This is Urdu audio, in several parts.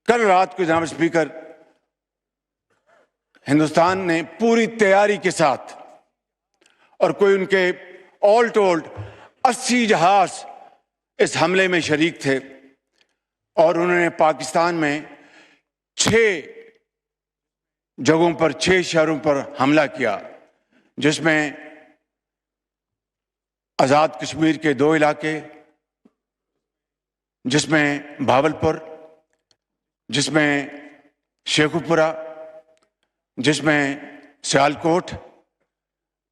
کل رات کو جناب اسپیکر ہندوستان نے پوری تیاری کے ساتھ اور کوئی ان کے آل ٹولڈ 80 جہاز اس حملے میں شریک تھے اور انہوں نے پاکستان میں 6 جگہوں پر 6 شہروں پر حملہ کیا، جس میں آزاد کشمیر کے 2 علاقے، جس میں بھاولپور، جس میں شیخوپورہ، جس میں سیالکوٹ۔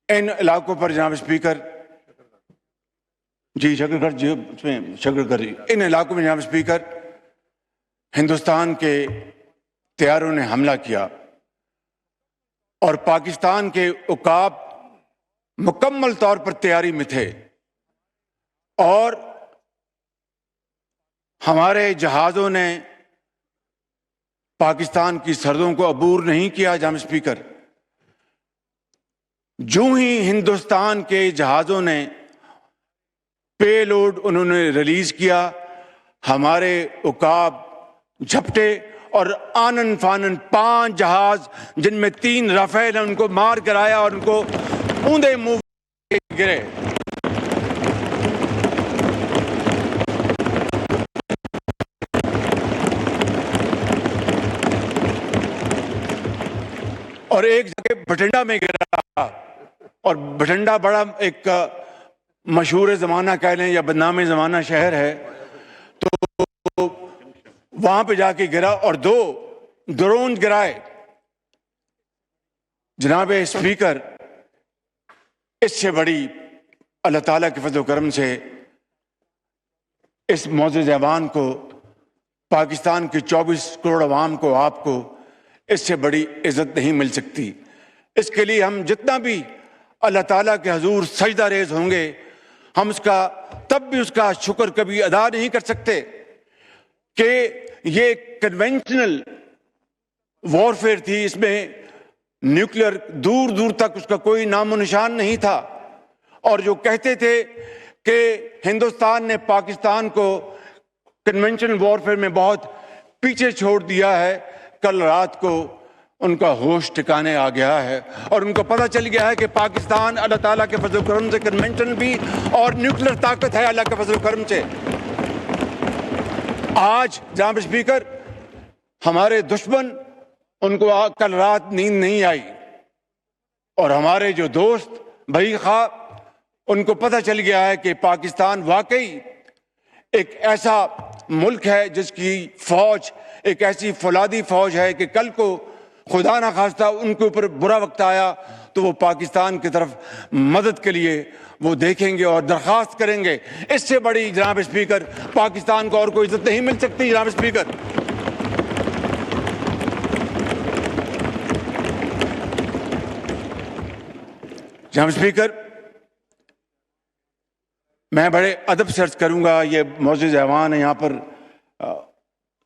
ان علاقوں پر جناب اسپیکر ان علاقوں میں جناب اسپیکر ہندوستان کے طیاروں نے حملہ کیا اور پاکستان کے عقاب مکمل طور پر تیاری میں تھے اور ہمارے جہازوں نے پاکستان کی سرحدوں کو عبور نہیں کیا۔ جناب اسپیکر، جو ہی ہندوستان کے جہازوں نے پے لوڈ انہوں نے ریلیز کیا، ہمارے عقاب جھپٹے اور آنن فانن 5 جہاز جن میں 3 رافیل ہیں ان کو مار گرایا اور ان کو اوندے منہ گرے۔ اور ایک جگہ بھٹنڈا میں گرا، اور بھٹنڈا بڑا ایک مشہور زمانہ کہہ لیں یا بدنام زمانہ شہر ہے، تو وہاں پہ جا کے گرا اور 2 ڈرون گرائے۔ جناب اسپیکر، اس سے بڑی اللہ تعالیٰ کے فضل و کرم سے اس معزز ایوان کو، پاکستان کی 24 کروڑ عوام کو، آپ کو اس سے بڑی عزت نہیں مل سکتی۔ اس کے لیے ہم جتنا بھی اللہ تعالیٰ کے حضور سجدہ ریز ہوں گے، ہم تب بھی اس کا شکر کبھی ادا نہیں کر سکتے کہ یہ کنونشنل وارفیئر تھی، اس میں نیوکلیر دور دور تک اس کا کوئی نام و نشان نہیں تھا، اور جو کہتے تھے کہ ہندوستان نے پاکستان کو کنونشنل وارفیئر میں بہت پیچھے چھوڑ دیا ہے، کل رات کو ان کا ہوش ٹھکانے آ گیا ہے اور ان کو پتہ چل گیا ہے کہ پاکستان اللہ تعالیٰ کے فضل و کرم سے کنونشن بھی اور نیوکلیر طاقت ہے اللہ کے فضل و کرم سے۔ آج جناب اسپیکر، ہمارے دشمن ان کو کل رات نیند نہیں آئی، اور ہمارے جو دوست بھائی خواہ ان کو پتہ چل گیا ہے کہ پاکستان واقعی ایک ایسا ملک ہے جس کی فوج ایک ایسی فولادی فوج ہے کہ کل کو خدا نہ خواستہ ان کے اوپر برا وقت آیا تو وہ پاکستان کی طرف مدد کے لیے وہ دیکھیں گے اور درخواست کریں گے۔ اس سے بڑی جناب اسپیکر پاکستان کو اور کوئی عزت نہیں مل سکتی۔ جناب اسپیکر، جناب اسپیکر، میں بڑے ادب سے عرض کروں گا، یہ معزز ایوان ہے، یہاں پر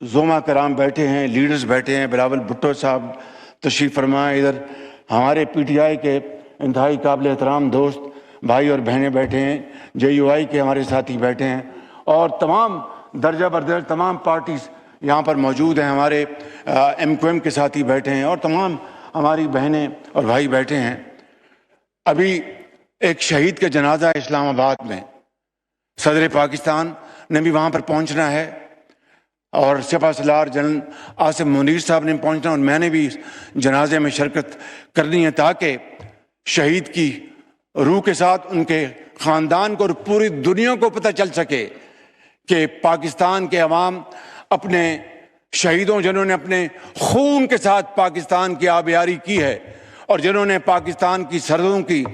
زوما کرام بیٹھے ہیں، لیڈرز بیٹھے ہیں، بلاول بھٹو صاحب تشریف فرمائے، ادھر ہمارے پی ٹی آئی کے انتہائی قابل احترام دوست بھائی اور بہنیں بیٹھے ہیں، جے یو آئی کے ہمارے ساتھی بیٹھے ہیں، اور تمام درجہ بردرجہ تمام پارٹیز یہاں پر موجود ہیں، ہمارے ایم کیو ایم کے ساتھی بیٹھے ہیں، اور تمام ہماری بہنیں اور بھائی بیٹھے ہیں۔ ابھی ایک شہید کا جنازہ ہے اسلام آباد میں، صدر پاکستان نے بھی وہاں پر پہنچنا ہے، اور سپہ سالار جنرل آصف منیر صاحب نے پہنچنا، اور میں نے بھی اس جنازے میں شرکت کرنی ہے تاکہ شہید کی روح کے ساتھ ان کے خاندان کو اور پوری دنیا کو پتہ چل سکے کہ پاکستان کے عوام اپنے شہیدوں، جنہوں نے اپنے خون کے ساتھ پاکستان کی آبیاری کی ہے اور جنہوں نے پاکستان کی سرحدوں کی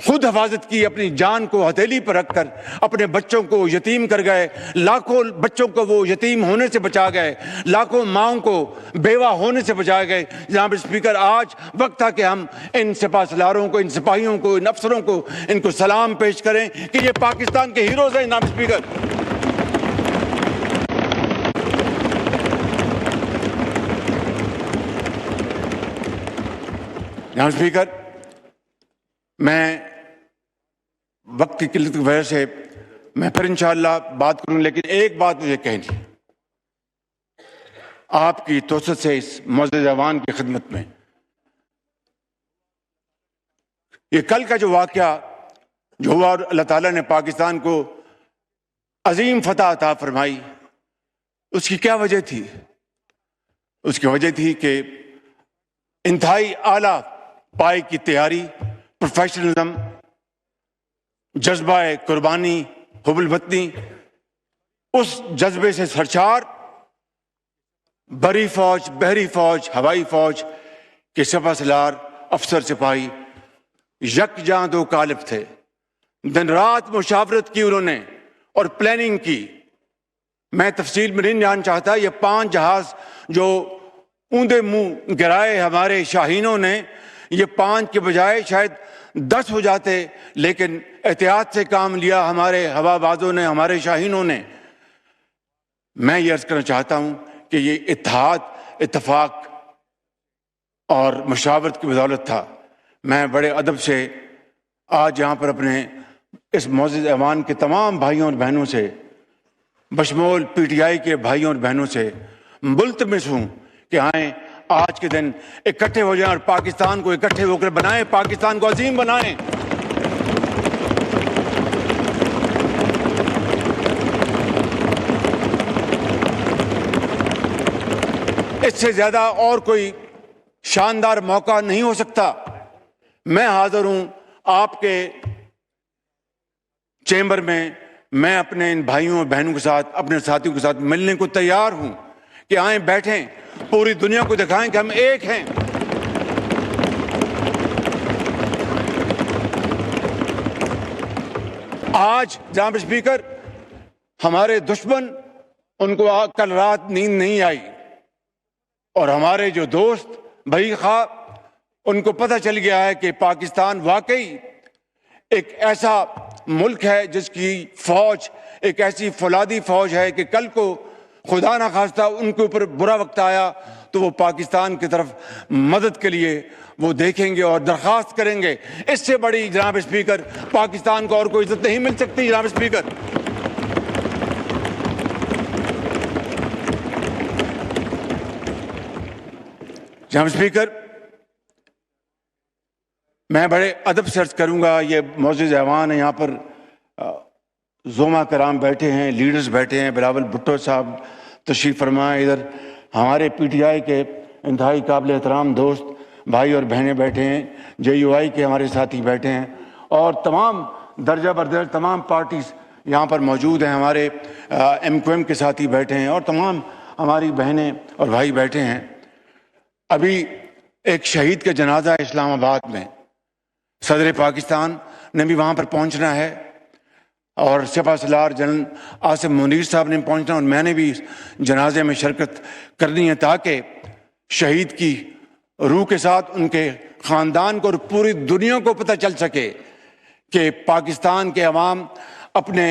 خود حفاظت کی، اپنی جان کو ہتھیلی پر رکھ کر اپنے بچوں کو یتیم کر گئے، لاکھوں بچوں کو وہ یتیم ہونے سے بچا گئے، لاکھوں ماؤں کو بیوہ ہونے سے بچا گئے۔ جناب اسپیکر، آج وقت تھا کہ ہم ان سپہ سالاروں کو، ان سپاہیوں کو، ان افسروں کو، ان کو سلام پیش کریں کہ یہ پاکستان کے ہیروز ہیں۔ جناب اسپیکر، جناب اسپیکر، میں وقت کی قلت کی وجہ سے میں پھر انشاءاللہ بات کروں، لیکن ایک بات مجھے کہنی، آپ کی توسط سے اس معزز ایوان کی خدمت میں۔ یہ کل کا جو واقعہ جو ہوا اور اللہ تعالیٰ نے پاکستان کو عظیم فتح عطا فرمائی، اس کی کیا وجہ تھی؟ اس کی وجہ تھی کہ انتہائی اعلیٰ پائے کی تیاری، پروفیشنلزم، جذبہ قربانی، حب الوطنی، اس جذبے سے سرشار بری فوج، بحری فوج، ہوائی فوج کے سپہ سالار افسر سپاہی یکجاں دو قالب تھے۔ دن رات مشاورت کی انہوں نے اور پلاننگ کی۔ میں تفصیل میں نہیں جان چاہتا، یہ 5 جہاز جو اوندے منہ گرائے ہمارے شاہینوں نے، یہ 5 کے بجائے شاید 10 ہو جاتے، لیکن احتیاط سے کام لیا ہمارے ہوا بازوں نے، ہمارے شاہینوں نے۔ میں یہ عرض کرنا چاہتا ہوں کہ یہ اتحاد، اتفاق اور مشاورت کی بدولت تھا۔ میں بڑے ادب سے آج یہاں پر اپنے اس معزز ایوان کے تمام بھائیوں اور بہنوں سے، بشمول پی ٹی آئی کے بھائیوں اور بہنوں سے ملتمس ہوں کہ آئیں آج کے دن اکٹھے ہو جائیں اور پاکستان کو اکٹھے ہو کر بنائیں، پاکستان کو عظیم بنائیں۔ اس سے زیادہ اور کوئی شاندار موقع نہیں ہو سکتا۔ میں حاضر ہوں آپ کے چیمبر میں، میں اپنے ان بھائیوں اور بہنوں کے ساتھ، اپنے ساتھیوں کے ساتھ ملنے کو تیار ہوں کہ آئیں، بیٹھیں، پوری دنیا کو دکھائیں کہ ہم ایک ہیں۔ آج جناب اسپیکر، ہمارے دشمن، ان کو کل رات نیند نہیں آئی، اور ہمارے جو دوست بھائی خواہ، ان کو پتہ چل گیا ہے کہ پاکستان واقعی ایک ایسا ملک ہے جس کی فوج ایک ایسی فولادی فوج ہے کہ کل کو خدا نخواستہ ان کے اوپر برا وقت آیا تو وہ پاکستان کی طرف مدد کے لیے وہ دیکھیں گے اور درخواست کریں گے۔ اس سے بڑی جناب اسپیکر پاکستان کو اور کوئی عزت نہیں مل سکتی۔ جناب اسپیکر، جناب اسپیکر، میں بڑے ادب سے عرض کروں گا، یہ معزز ایوان ہے، یہاں پر زوما کرام بیٹھے ہیں، لیڈرز بیٹھے ہیں، بلاول بھٹو صاحب تشریف فرمائے، ادھر ہمارے پی ٹی آئی کے انتہائی قابل احترام دوست بھائی اور بہنیں بیٹھے ہیں، جے یو آئی کے ہمارے ساتھی بیٹھے ہیں، اور تمام درجہ بردرجہ تمام پارٹیز یہاں پر موجود ہیں، ہمارے ایم کیو ایم کے ساتھی بیٹھے ہیں، اور تمام ہماری بہنیں اور بھائی بیٹھے ہیں۔ ابھی ایک شہید کا جنازہ ہے اسلام آباد میں، صدر پاکستان نے بھی وہاں پر پہنچنا ہے، اور سپہ سالار جنرل آصف منیر صاحب نے پہنچنا، اور میں نے بھی اس جنازے میں شرکت کرنی ہے تاکہ شہید کی روح کے ساتھ ان کے خاندان کو اور پوری دنیا کو پتہ چل سکے کہ پاکستان کے عوام اپنے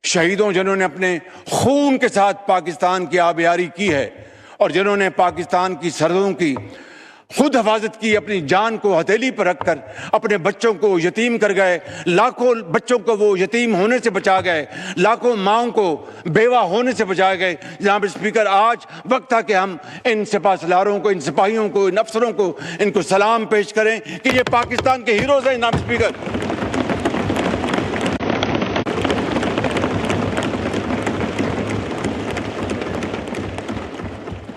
شہیدوں، جنہوں نے اپنے خون کے ساتھ پاکستان کی آبیاری کی ہے اور جنہوں نے پاکستان کی سرحدوں کی خود حفاظت کی، اپنی جان کو ہتھیلی پر رکھ کر اپنے بچوں کو یتیم کر گئے، لاکھوں بچوں کو وہ یتیم ہونے سے بچا گئے، لاکھوں ماؤں کو بیوہ ہونے سے بچا گئے۔ جناب اسپیکر، آج وقت تھا کہ ہم ان سپہ سالاروں کو، ان سپاہیوں کو، ان افسروں کو، ان کو سلام پیش کریں کہ یہ پاکستان کے ہیروز ہیں۔ جناب اسپیکر،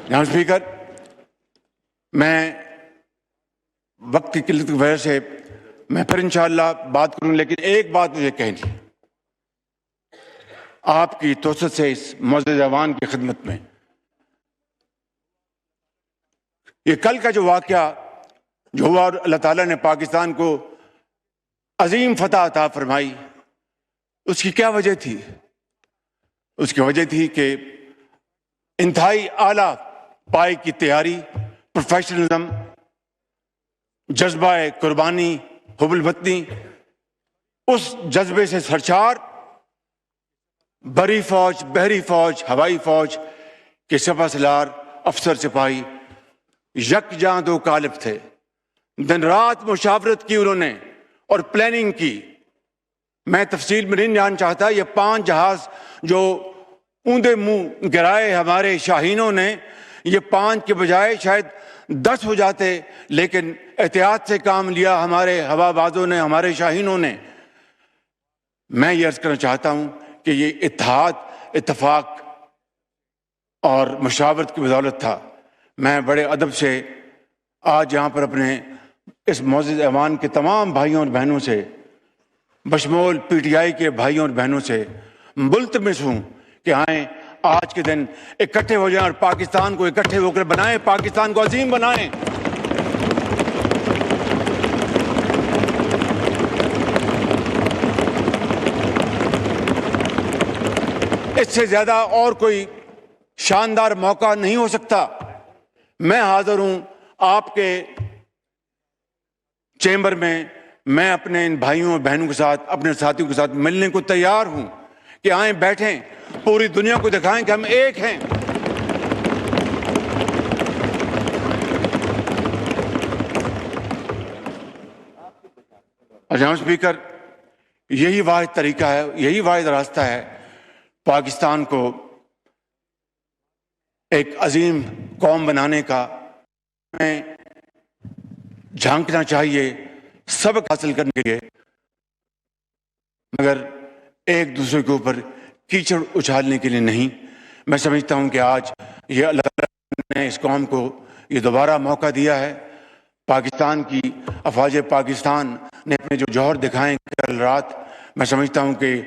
جناب اسپیکر، میں وقت کی قلت کی وجہ سے میں پھر انشاءاللہ بات کروں، لیکن ایک بات مجھے کہنی ہے آپ کی توسط سے اس معزز ایوان کی خدمت میں۔ یہ کل کا جو واقعہ جو ہوا اور اللہ تعالیٰ نے پاکستان کو عظیم فتح عطا فرمائی، اس کی کیا وجہ تھی؟ اس کی وجہ تھی کہ انتہائی اعلیٰ پائے کی تیاری، پروفیشنلزم، جذبہ قربانی، حب الوطنی، اس جذبے سے سرشار بری فوج، بحری فوج، ہوائی فوج کے سپہ سالار افسر سپاہی یکجاں دو قالب تھے۔ دن رات مشاورت کی انہوں نے اور پلاننگ کی۔ میں تفصیل میں نہیں جان چاہتا، یہ 5 جہاز جو اوندے منہ گرائے ہمارے شاہینوں نے، یہ 5 کے بجائے شاید 10 ہو جاتے، لیکن احتیاط سے کام لیا ہمارے ہوا بازوں نے، ہمارے شاہینوں نے۔ میں یہ عرض کرنا چاہتا ہوں کہ یہ اتحاد، اتفاق اور مشاورت کی بدولت تھا۔ میں بڑے ادب سے آج یہاں پر اپنے اس معزز ایوان کے تمام بھائیوں اور بہنوں سے، بشمول پی ٹی آئی کے بھائیوں اور بہنوں سے ملتمس ہوں کہ آئیں آج کے دن اکٹھے ہو جائیں اور پاکستان کو اکٹھے ہو کر بنائیں، پاکستان کو عظیم بنائیں۔ اس سے زیادہ اور کوئی شاندار موقع نہیں ہو سکتا۔ میں حاضر ہوں آپ کے چیمبر میں، میں اپنے ان بھائیوں اور بہنوں کے ساتھ، اپنے ساتھیوں کے ساتھ ملنے کو تیار ہوں کہ آئیں، بیٹھیں، پوری دنیا کو دکھائیں کہ ہم ایک ہیں۔ جناب اسپیکر، یہی واحد طریقہ ہے، یہی واحد راستہ ہے پاکستان کو ایک عظیم قوم بنانے کا۔ ہمیں جھانکنا چاہیے سبق حاصل کرنے کے لیے، مگر ایک دوسرے کے اوپر کیچڑ اچھالنے کے لیے نہیں۔ میں سمجھتا ہوں کہ آج یہ اللہ تعالیٰ نے اس قوم کو یہ دوبارہ موقع دیا ہے۔ پاکستان کی افواج پاکستان نے اپنے جو جوہر دکھائے کل رات، میں سمجھتا ہوں کہ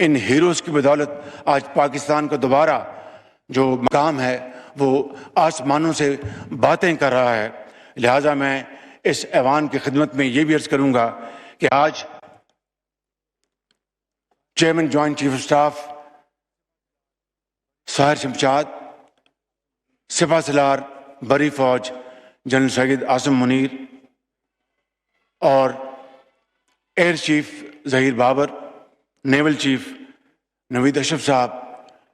ان ہیروز کی بدولت آج پاکستان کا دوبارہ جو مقام ہے وہ آسمانوں سے باتیں کر رہا ہے۔ لہٰذا میں اس ایوان کی خدمت میں یہ بھی عرض کروں گا کہ آج chairman joint chief of staff Sahir Shamshad, سپہ سالار بری فوج جنرل سید عاصم منیر اور air chief Zaheer Babar, naval chief Naveed Ashraf sahab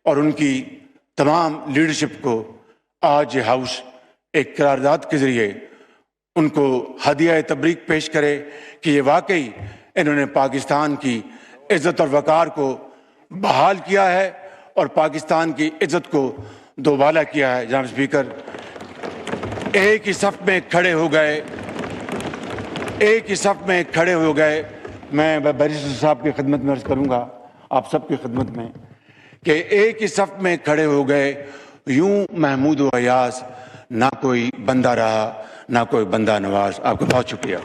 اور ان کی تمام لیڈرشپ کو آج یہ ہاؤس ایک قرارداد کے ذریعے ان کو ہدیہ تبریک پیش کرے کہ یہ واقعی انہوں نے پاکستان کی عزت اور وقار کو بحال کیا ہے اور پاکستان کی عزت کو دوبالا کیا ہے۔ جناب اسپیکر، ایک ہی صف میں کھڑے ہو گئے، ایک ہی صف میں کھڑے ہو گئے۔ میں بیرسٹر صاحب کی خدمت میں عرض کروں گا، آپ سب کی خدمت میں، کہ ایک ہی صف میں کھڑے ہو گئے، یوں محمود و ایاز، نہ کوئی بندہ رہا نہ کوئی بندہ نواز۔ آپ کا بہت شکریہ۔